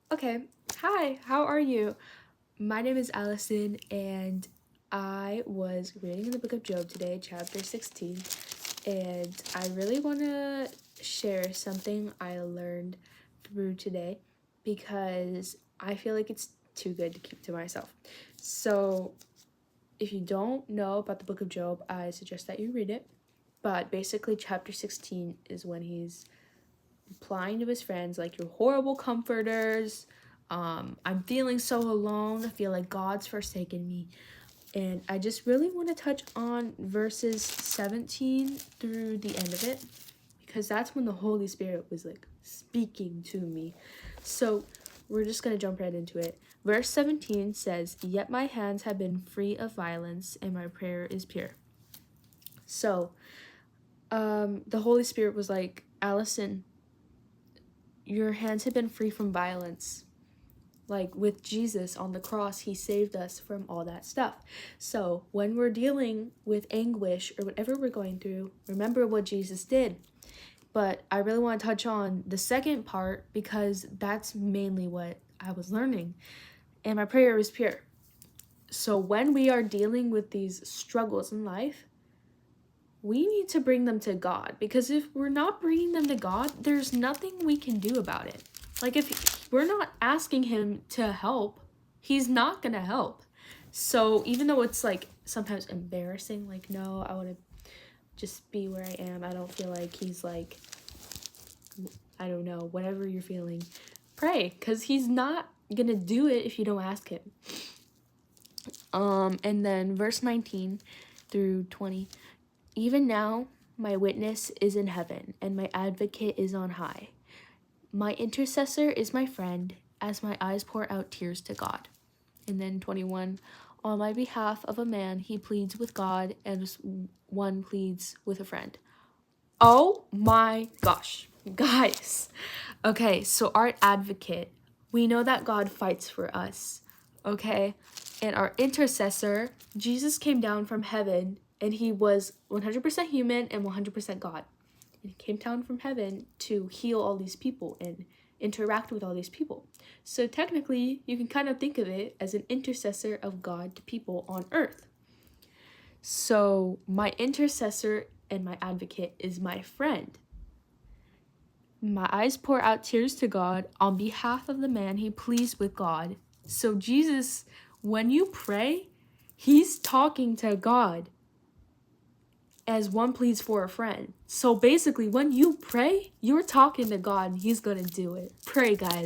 Okay, hi, how are you? My name is Allison, and I was reading the book of Job today, chapter 16, and I really want to share something I learned through today because I feel like it's too good to keep to myself. So, if you don't know about the book of Job, I suggest that you read it. But basically, chapter 16 is when he's replying to his friends like, "You're horrible comforters. I'm feeling so alone. I feel like God's forsaken me." And I just really want to touch on verses 17 through the end of it because that's when the Holy Spirit was like speaking to me. So we're just going to jump right into it. Verse 17 says, "Yet my hands have been free of violence and my prayer is pure." So the Holy Spirit was like, "Allison, your hands have been free from violence. Like with Jesus on the cross, he saved us from all that stuff. So when we're dealing with anguish or whatever we're going through, remember what Jesus did." But I really want to touch on the second part because that's mainly what I was learning. And my prayer was pure. So when we are dealing with these struggles in life, we need to bring them to God, because if we're not bringing them to God, there's nothing we can do about it. Like if we're not asking him to help, he's not gonna help. So even though it's like sometimes embarrassing, like, no, I want to just be where I am, I don't feel like he's like, I don't know, whatever you're feeling, pray, because he's not gonna do it if you don't ask him. And then verse 19 through 20, "Even now my witness is in heaven, and my advocate is on high. My intercessor is my friend, as my eyes pour out tears to God." And then 21, "On my behalf of a man, he pleads with God, as one pleads with a friend." Oh my gosh, guys. Okay, so our advocate, we know that God fights for us, okay? And our intercessor, Jesus came down from heaven and he was 100% human and 100% God. And he came down from heaven to heal all these people and interact with all these people. So technically, you can kind of think of it as an intercessor of God to people on earth. So my intercessor and my advocate is my friend. My eyes pour out tears to God on behalf of the man he pleads with God. So Jesus, when you pray, he's talking to God as one pleads for a friend. So basically, when you pray, you're talking to God and he's gonna do it. Pray, guys.